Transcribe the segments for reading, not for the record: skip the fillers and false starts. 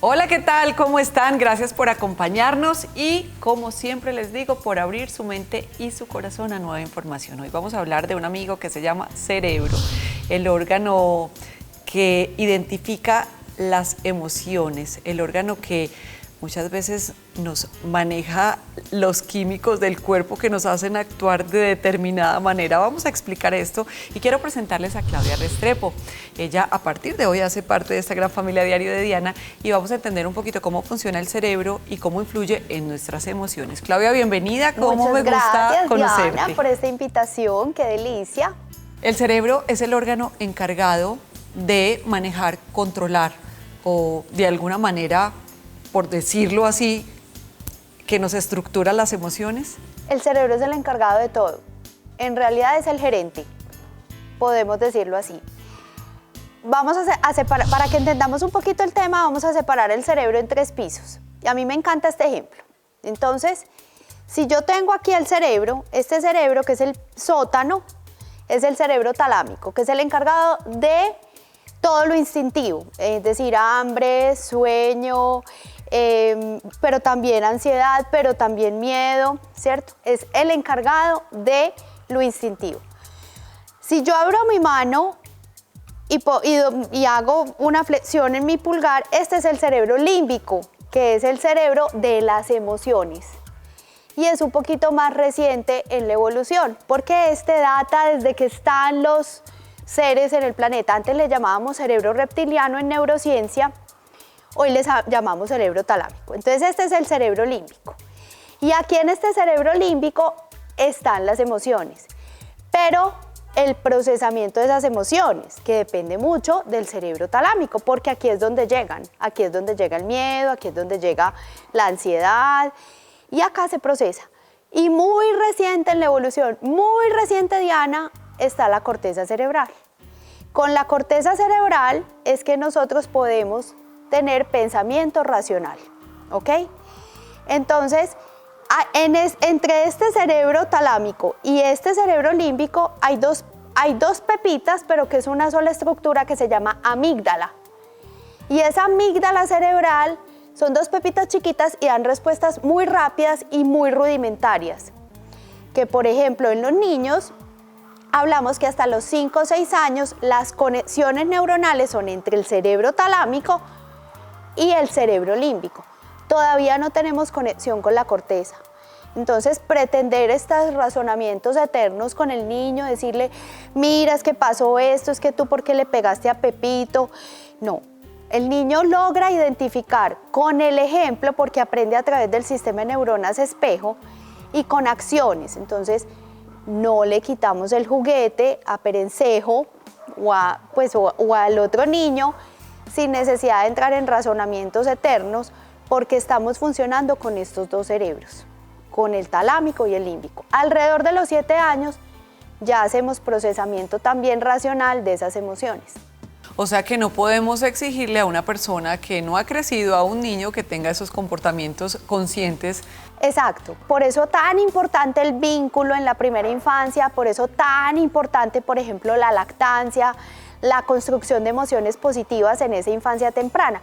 Hola, ¿qué tal? ¿Cómo están? Gracias por acompañarnos y, como siempre les digo, por abrir su mente y su corazón a nueva información. Hoy vamos a hablar de un amigo que se llama cerebro, el órgano que identifica las emociones, el órgano que muchas veces nos maneja los químicos del cuerpo que nos hacen actuar de determinada manera. Vamos a explicar esto y quiero presentarles a Claudia Restrepo. Ella a partir de hoy hace parte de esta gran familia Diario de Diana y vamos a entender un poquito cómo funciona el cerebro y cómo influye en nuestras emociones. Claudia, bienvenida. ¿Cómo me gusta conocerte? Diana, por esta invitación, qué delicia. El cerebro es el órgano encargado de manejar, controlar o de alguna manera, por decirlo así, que nos estructura las emociones. El cerebro es el encargado de todo. En realidad es el gerente, podemos decirlo así. Vamos a separar, para que entendamos un poquito el tema, vamos a separar el cerebro en 3 pisos. Y a mí me encanta este ejemplo. Entonces, si yo tengo aquí el cerebro, este cerebro que es el sótano, es el cerebro talámico, que es el encargado de todo lo instintivo, es decir, hambre, sueño, pero también ansiedad, pero también miedo, ¿cierto? Es el encargado de lo instintivo. Si yo abro mi mano y hago una flexión en mi pulgar, este es el cerebro límbico, que es el cerebro de las emociones. Y es un poquito más reciente en la evolución, porque este data desde que están los seres en el planeta. Antes le llamábamos cerebro reptiliano en neurociencia, hoy les llamamos cerebro talámico. Entonces este es el cerebro límbico. Y aquí en este cerebro límbico están las emociones, pero el procesamiento de esas emociones, que depende mucho del cerebro talámico, porque aquí es donde llegan, aquí es donde llega el miedo, aquí es donde llega la ansiedad, y acá se procesa. Y muy reciente en la evolución, muy reciente, Diana, está la corteza cerebral. Con la corteza cerebral es que nosotros podemos tener pensamiento racional, ¿ok? Entonces, entre este cerebro talámico y este cerebro límbico hay dos pepitas, pero que es una sola estructura que se llama amígdala. Y esa amígdala cerebral son 2 pepitas chiquitas y dan respuestas muy rápidas y muy rudimentarias. Que, por ejemplo, en los niños, hablamos que hasta los 5 o 6 años las conexiones neuronales son entre el cerebro talámico y el cerebro límbico. Todavía no tenemos conexión con la corteza. Entonces, pretender estos razonamientos eternos con el niño, decirle, mira, es que pasó esto, es que tú por qué le pegaste a Pepito, no. El niño logra identificar con el ejemplo, porque aprende a través del sistema de neuronas espejo, y con acciones. Entonces, no le quitamos el juguete a Perencejo o al otro niño sin necesidad de entrar en razonamientos eternos, porque estamos funcionando con estos 2 cerebros, con el talámico y el límbico. Alrededor de los 7 años ya hacemos procesamiento también racional de esas emociones. O sea que no podemos exigirle a una persona que no ha crecido, a un niño que tenga esos comportamientos conscientes. Exacto, por eso tan importante el vínculo en la primera infancia, por eso tan importante, por ejemplo, la lactancia, la construcción de emociones positivas en esa infancia temprana,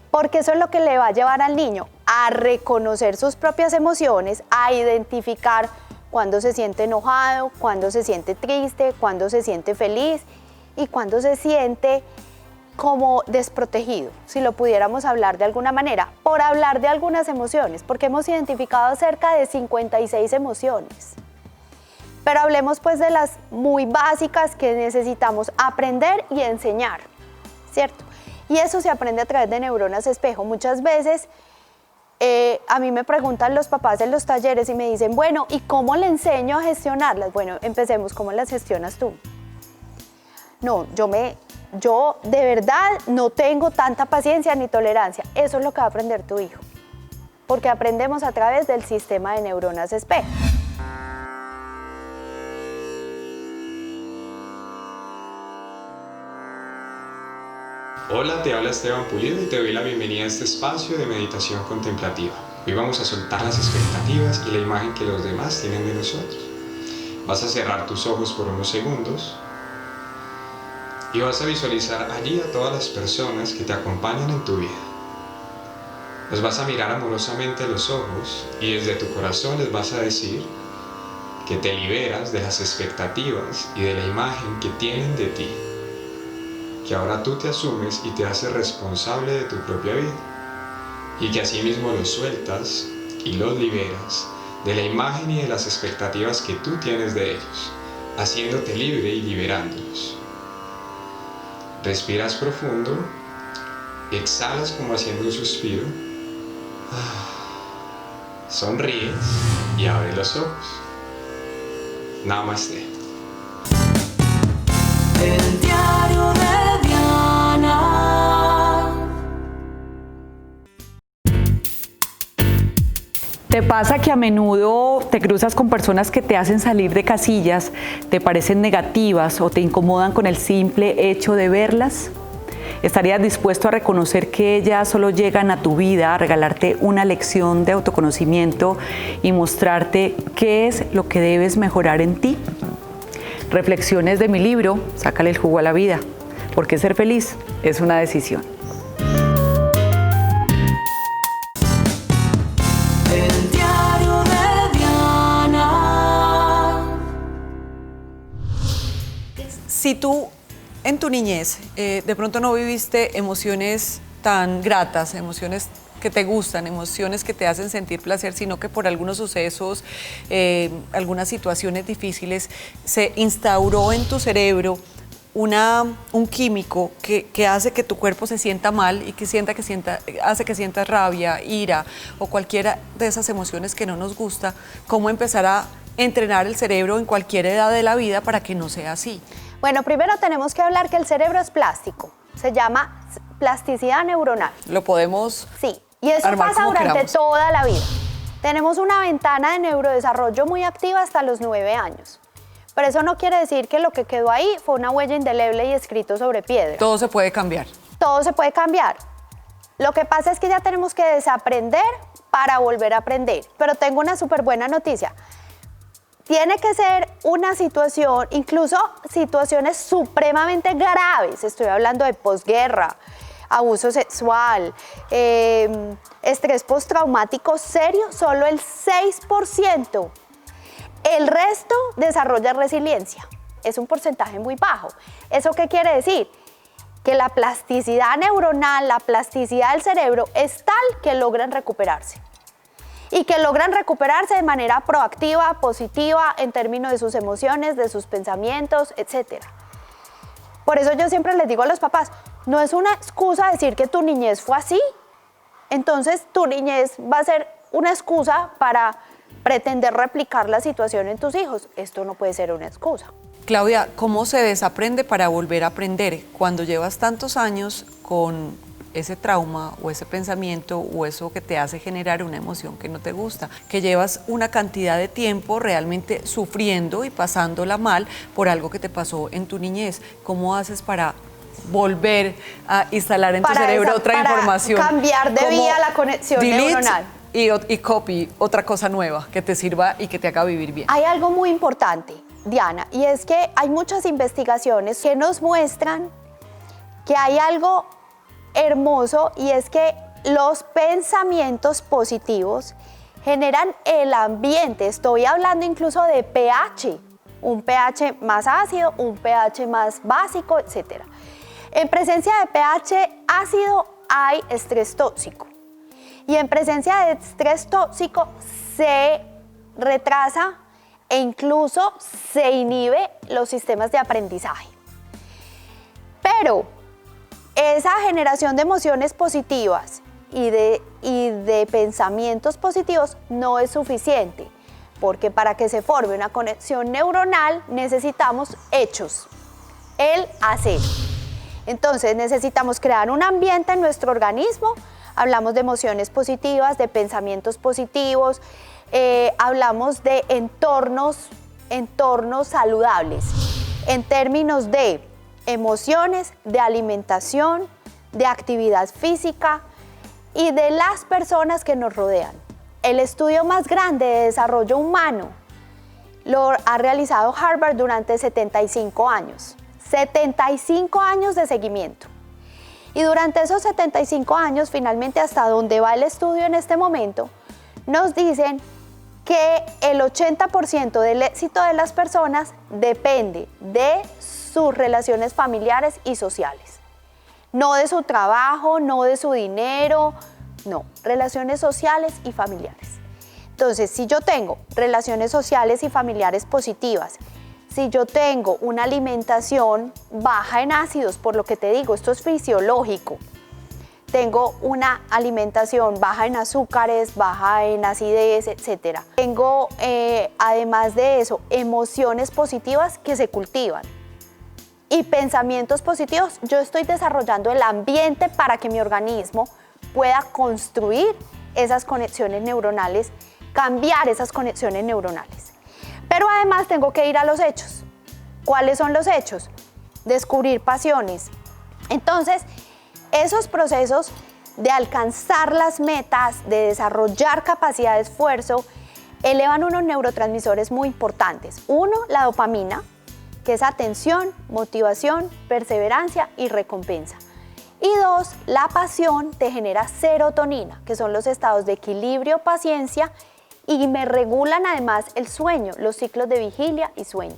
porque eso es lo que le va a llevar al niño a reconocer sus propias emociones, a identificar cuándo se siente enojado, cuándo se siente triste, cuándo se siente feliz y cuándo se siente como desprotegido, si lo pudiéramos hablar de alguna manera, por hablar de algunas emociones, porque hemos identificado cerca de 56 emociones. Pero hablemos pues de las muy básicas que necesitamos aprender y enseñar, ¿cierto? Y eso se aprende a través de neuronas espejo. Muchas veces a mí me preguntan los papás en los talleres y me dicen, bueno, ¿y cómo le enseño a gestionarlas? Bueno, empecemos, ¿cómo las gestionas tú? No, yo de verdad no tengo tanta paciencia ni tolerancia. Eso es lo que va a aprender tu hijo, porque aprendemos a través del sistema de neuronas espejo. Hola, te habla Esteban Pulido y te doy la bienvenida a este espacio de meditación contemplativa. Hoy vamos a soltar las expectativas y la imagen que los demás tienen de nosotros. Vas a cerrar tus ojos por unos segundos y vas a visualizar allí a todas las personas que te acompañan en tu vida. Los vas a mirar amorosamente a los ojos y desde tu corazón les vas a decir que te liberas de las expectativas y de la imagen que tienen de ti, que ahora tú te asumes y te haces responsable de tu propia vida, y que asimismo los sueltas y los liberas de la imagen y de las expectativas que tú tienes de ellos, haciéndote libre y liberándolos. Respiras profundo, exhalas como haciendo un suspiro, sonríes y abres los ojos. Namaste. El diario de Diana. ¿Te pasa que a menudo te cruzas con personas que te hacen salir de casillas, te parecen negativas o te incomodan con el simple hecho de verlas? ¿Estarías dispuesto a reconocer que ellas solo llegan a tu vida a regalarte una lección de autoconocimiento y mostrarte qué es lo que debes mejorar en ti? Reflexiones de mi libro, Sácale el jugo a la vida, porque ser feliz es una decisión. El diario de Diana. Si tú en tu niñez de pronto no viviste emociones tan gratas, emociones que te gustan, emociones que te hacen sentir placer, sino que por algunos sucesos, algunas situaciones difíciles, se instauró en tu cerebro un químico que hace que tu cuerpo se sienta mal y que hace que sientas rabia, ira o cualquiera de esas emociones que no nos gusta, ¿cómo empezar a entrenar el cerebro en cualquier edad de la vida para que no sea así? Bueno, primero tenemos que hablar que el cerebro es plástico. Se llama plasticidad neuronal. Lo podemos Sí, y eso armar pasa como durante queramos. toda la vida. Tenemos una ventana de neurodesarrollo muy activa hasta los 9 años. Pero eso no quiere decir que lo que quedó ahí fue una huella indeleble y escrito sobre piedra. Todo se puede cambiar. Todo se puede cambiar. Lo que pasa es que ya tenemos que desaprender para volver a aprender. Pero tengo una súper buena noticia. Tiene que ser una situación, incluso situaciones supremamente graves. Estoy hablando de posguerra, abuso sexual, estrés postraumático serio, solo el 6%. El resto desarrolla resiliencia. Es un porcentaje muy bajo. ¿Eso qué quiere decir? Que la plasticidad neuronal, la plasticidad del cerebro es tal que logran recuperarse. Y que logran recuperarse de manera proactiva, positiva, en términos de sus emociones, de sus pensamientos, etc. Por eso yo siempre les digo a los papás, no es una excusa decir que tu niñez fue así. Entonces tu niñez va a ser una excusa para pretender replicar la situación en tus hijos. Esto no puede ser una excusa. Claudia, ¿cómo se desaprende para volver a aprender cuando llevas tantos años con ese trauma o ese pensamiento o eso que te hace generar una emoción que no te gusta, que llevas una cantidad de tiempo realmente sufriendo y pasándola mal por algo que te pasó en tu niñez? ¿Cómo haces para volver a instalar en tu cerebro otra información? Para cambiar de vía la conexión neuronal. Y copy otra cosa nueva que te sirva y que te haga vivir bien. Hay algo muy importante, Diana, y es que hay muchas investigaciones que nos muestran que hay algo hermoso, y es que los pensamientos positivos generan el ambiente. Estoy hablando incluso de pH, un pH más ácido, un pH más básico, etc. En presencia de pH ácido hay estrés tóxico, y en presencia de estrés tóxico se retrasa e incluso se inhibe los sistemas de aprendizaje. Pero esa generación de emociones positivas y de pensamientos positivos no es suficiente, porque para que se forme una conexión neuronal necesitamos hechos, el hacer. Entonces necesitamos crear un ambiente en nuestro organismo. Hablamos de emociones positivas, de pensamientos positivos, hablamos de entornos saludables, en términos de emociones, de alimentación, de actividad física y de las personas que nos rodean. El estudio más grande de desarrollo humano lo ha realizado Harvard durante 75 años. 75 años de seguimiento. Y durante esos 75 años, finalmente hasta donde va el estudio en este momento, nos dicen que el 80% del éxito de las personas depende de sus relaciones familiares y sociales. No de su trabajo, no de su dinero, no, relaciones sociales y familiares. Entonces, si yo tengo relaciones sociales y familiares positivas, si yo tengo una alimentación baja en ácidos, por lo que te digo, esto es fisiológico, tengo una alimentación baja en azúcares, baja en acidez, etc. Tengo, además de eso, emociones positivas que se cultivan y pensamientos positivos. Yo estoy desarrollando el ambiente para que mi organismo pueda construir esas conexiones neuronales, cambiar esas conexiones neuronales. Pero además tengo que ir a los hechos. ¿Cuáles son los hechos? Descubrir pasiones. Entonces, esos procesos de alcanzar las metas, de desarrollar capacidad de esfuerzo, elevan unos neurotransmisores muy importantes. Uno, la dopamina, que es atención, motivación, perseverancia y recompensa. Y dos, la pasión te genera serotonina, que son los estados de equilibrio, paciencia, y me regulan además el sueño, los ciclos de vigilia y sueño.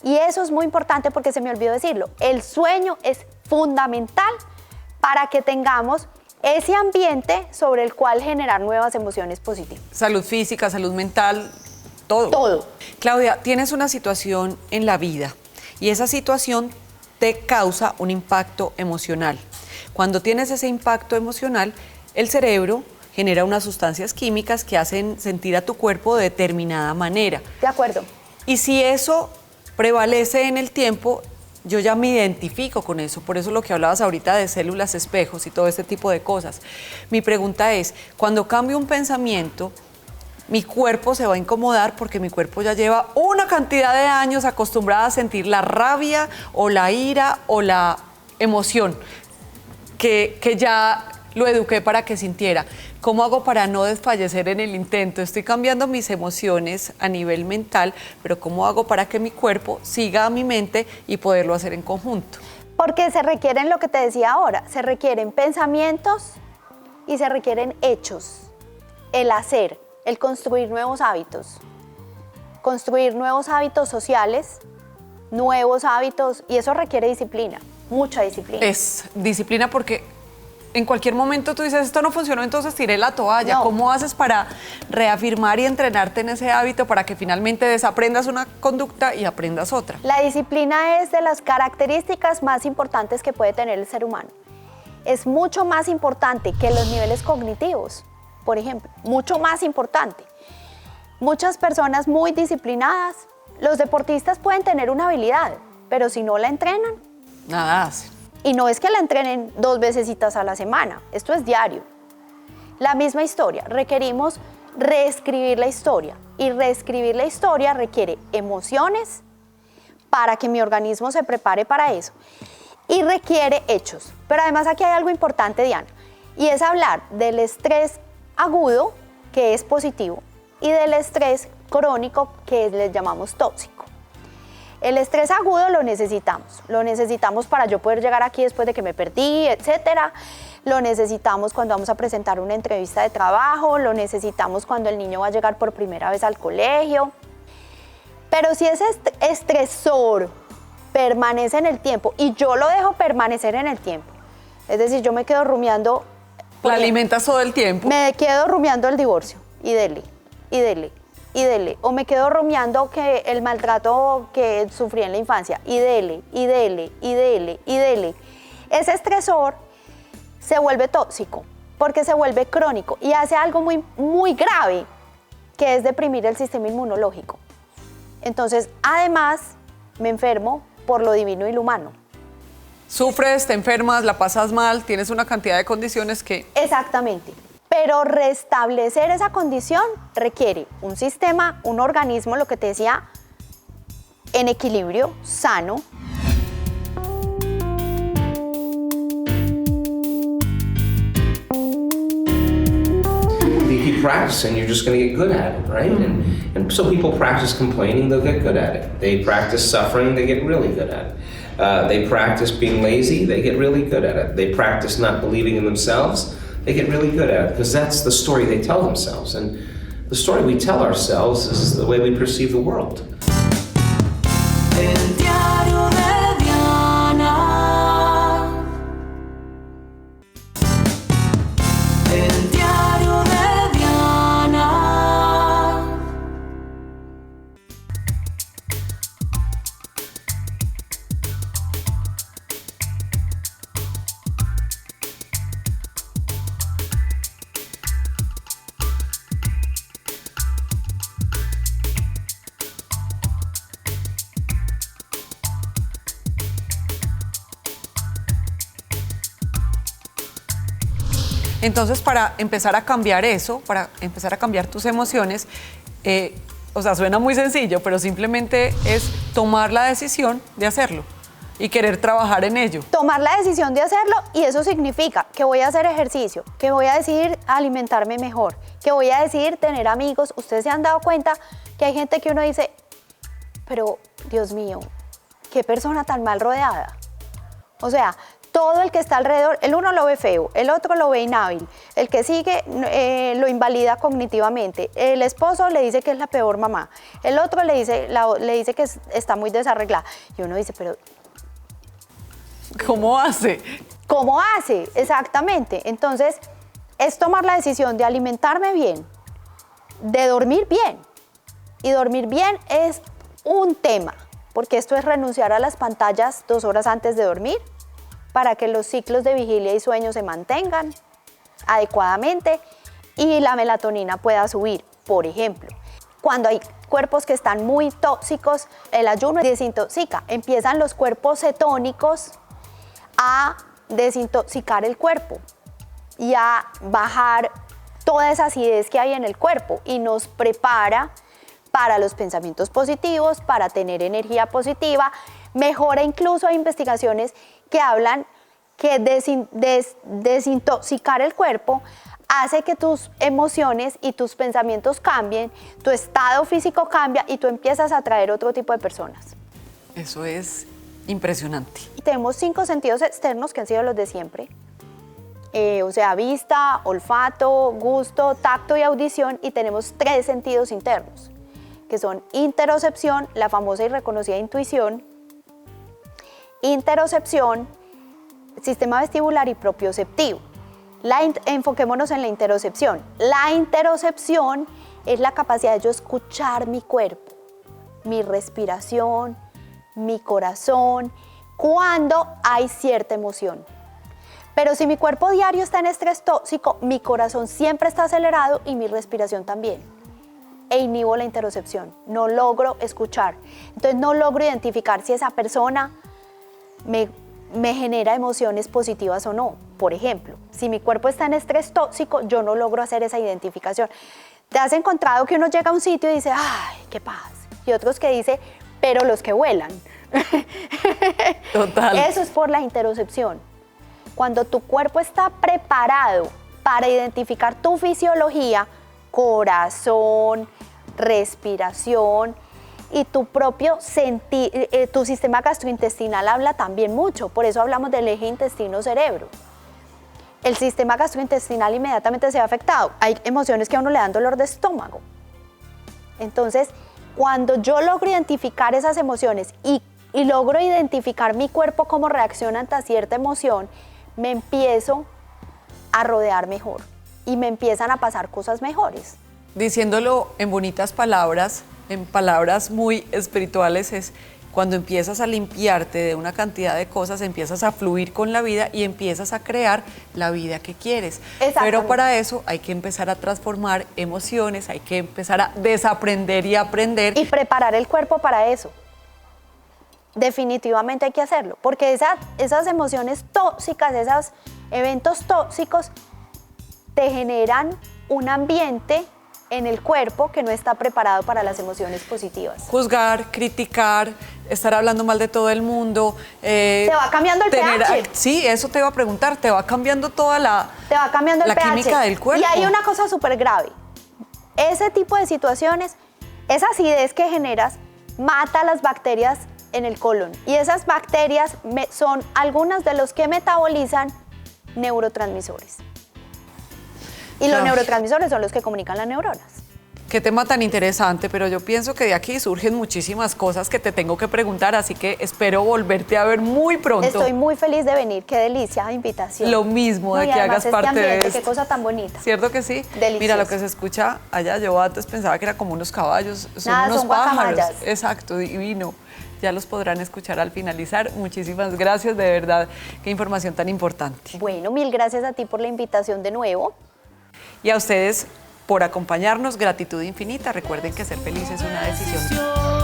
Y eso es muy importante porque se me olvidó decirlo, el sueño es fundamental para que tengamos ese ambiente sobre el cual generar nuevas emociones positivas. Salud física, salud mental, todo. Todo. Claudia, tienes una situación en la vida y esa situación te causa un impacto emocional. Cuando tienes ese impacto emocional, el cerebro genera unas sustancias químicas que hacen sentir a tu cuerpo de determinada manera. De acuerdo. Y si eso prevalece en el tiempo, yo ya me identifico con eso. Por eso lo que hablabas ahorita de células espejos y todo este tipo de cosas. Mi pregunta es, cuando cambio un pensamiento, mi cuerpo se va a incomodar porque mi cuerpo ya lleva una cantidad de años acostumbrada a sentir la rabia o la ira o la emoción que ya lo eduqué para que sintiera. ¿Cómo hago para no desfallecer en el intento? Estoy cambiando mis emociones a nivel mental, pero ¿cómo hago para que mi cuerpo siga a mi mente y poderlo hacer en conjunto? Porque se requieren lo que te decía ahora, se requieren pensamientos y se requieren hechos, el hacer, el construir nuevos hábitos sociales, nuevos hábitos, y eso requiere disciplina, mucha disciplina. Es disciplina porque en cualquier momento tú dices, esto no funcionó, entonces tiré la toalla. No. ¿Cómo haces para reafirmar y entrenarte en ese hábito para que finalmente desaprendas una conducta y aprendas otra? La disciplina es de las características más importantes que puede tener el ser humano. Es mucho más importante que los niveles cognitivos, por ejemplo, mucho más importante. Muchas personas muy disciplinadas, los deportistas pueden tener una habilidad, pero si no la entrenan, Nada hacen. y no es que la entrenen 2 vecesitas a la semana, esto es diario. La misma historia, requerimos reescribir la historia, y reescribir la historia requiere emociones para que mi organismo se prepare para eso, y requiere hechos. Pero además aquí hay algo importante, Diana, y es hablar del estrés agudo, que es positivo, y del estrés crónico, que les llamamos tóxico. El estrés agudo lo necesitamos para yo poder llegar aquí después de que me perdí, etcétera. Lo necesitamos cuando vamos a presentar una entrevista de trabajo, lo necesitamos cuando el niño va a llegar por primera vez al colegio. Pero si ese estresor permanece en el tiempo y yo lo dejo permanecer en el tiempo, es decir, yo me quedo rumiando. La alimentas todo el tiempo. Me quedo rumiando el divorcio y dele, y dele, y dele. O me quedo rumiando que el maltrato que sufrí en la infancia y dele, y dele, y dele, y dele. Ese estresor se vuelve tóxico porque se vuelve crónico y hace algo muy, muy grave, que es deprimir el sistema inmunológico. Entonces, además, me enfermo por lo divino y lo humano. Sufres, te enfermas, la pasas mal, tienes una cantidad de condiciones que... Exactamente. Pero restablecer esa condición requiere un sistema, un organismo, lo que te decía, en equilibrio, sano. keep practicing, you're just going to get good at it, right? And so people practice complaining, they'll get good at it. They practice suffering, they get really good at it. They practice being lazy, they get really good at it. They practice not believing in themselves, they get really good at it, because that's the story they tell themselves. And the story we tell ourselves is the way we perceive the world. El diario de Diana. El diario de Diana. Entonces, para empezar a cambiar eso, para empezar a cambiar tus emociones, o sea, suena muy sencillo, pero simplemente es tomar la decisión de hacerlo y querer trabajar en ello. Tomar la decisión de hacerlo, y eso significa que voy a hacer ejercicio, que voy a decidir alimentarme mejor, que voy a decidir tener amigos. Ustedes se han dado cuenta que hay gente que uno dice, pero Dios mío, qué persona tan mal rodeada. O sea, todo el que está alrededor, el uno lo ve feo, el otro lo ve inhábil, el que sigue lo invalida cognitivamente, el esposo le dice que es la peor mamá, el otro le dice que está muy desarreglada. Y uno dice, pero ¿cómo hace? ¿cómo hace? Exactamente. Entonces, es tomar la decisión de alimentarme bien, de dormir bien. Y dormir bien es un tema, porque esto es renunciar a las pantallas 2 horas antes de dormir, para que los ciclos de vigilia y sueño se mantengan adecuadamente y la melatonina pueda subir. Por ejemplo, cuando hay cuerpos que están muy tóxicos, el ayuno desintoxica. Empiezan los cuerpos cetónicos a desintoxicar el cuerpo y a bajar toda esa acidez que hay en el cuerpo, y nos prepara para los pensamientos positivos, para tener energía positiva. Mejora, incluso hay investigaciones que hablan que desintoxicar el cuerpo hace que tus emociones y tus pensamientos cambien, tu estado físico cambia y tú empiezas a atraer otro tipo de personas. Eso es impresionante. Tenemos 5 sentidos externos que han sido los de siempre. O sea, vista, olfato, gusto, tacto y audición, y tenemos 3 sentidos internos, que son interocepción, la famosa y reconocida intuición, interocepción, sistema vestibular y propioceptivo. Enfoquémonos en la interocepción. La interocepción es la capacidad de yo escuchar mi cuerpo, mi respiración, mi corazón, cuando hay cierta emoción. Pero si mi cuerpo diario está en estrés tóxico, mi corazón siempre está acelerado y mi respiración también. E inhibo la interocepción, no logro escuchar. Entonces no logro identificar si esa persona me genera emociones positivas o no. Por ejemplo, si mi cuerpo está en estrés tóxico, yo no logro hacer esa identificación. ¿Te has encontrado que uno llega a un sitio y dice, ay, qué paz? Y otros que dice, pero los que vuelan. Total. Eso es por la interocepción. Cuando tu cuerpo está preparado para identificar tu fisiología, corazón, respiración, y tu propio tu sistema gastrointestinal habla también mucho. Por eso hablamos del eje intestino-cerebro. El sistema gastrointestinal inmediatamente se ve afectado. Hay emociones que a uno le dan dolor de estómago. Entonces, cuando yo logro identificar esas emociones y logro identificar mi cuerpo cómo reacciona ante cierta emoción, me empiezo a rodear mejor y me empiezan a pasar cosas mejores. Diciéndolo en bonitas palabras, en palabras muy espirituales, es cuando empiezas a limpiarte de una cantidad de cosas, empiezas a fluir con la vida y empiezas a crear la vida que quieres. Pero para eso hay que empezar a transformar emociones, hay que empezar a desaprender y aprender. Y preparar el cuerpo para eso. Definitivamente hay que hacerlo, porque esas emociones tóxicas, esos eventos tóxicos te generan un ambiente en el cuerpo que no está preparado para las emociones positivas. Juzgar, criticar, estar hablando mal de todo el mundo. Te va cambiando el pH. Sí, eso te iba a preguntar, te va cambiando toda la Te va cambiando el pH. Química del cuerpo. Y hay una cosa súper grave. ese tipo de situaciones, esa acidez que generas mata las bacterias en el colon y esas bacterias son algunas de los que metabolizan neurotransmisores. Y los Ay. neurotransmisores son los que comunican las neuronas. Qué tema tan interesante, pero yo pienso que de aquí surgen muchísimas cosas que te tengo que preguntar, así que espero volverte a ver muy pronto. Estoy muy feliz de venir, qué delicia de invitación. Lo mismo, No, de y que además hagas parte este ambiente, de esto. qué cosa tan bonita. ¿Cierto que sí? Delicioso. Mira, lo que se escucha allá, yo antes pensaba que era como unos caballos, son Nada, unos son pájaros. guacamayas. Exacto, divino. Ya los podrán escuchar al finalizar. Muchísimas gracias, de verdad, qué información tan importante. Bueno, mil gracias a ti por la invitación de nuevo. Y a ustedes por acompañarnos, gratitud infinita. Recuerden que ser feliz es una decisión.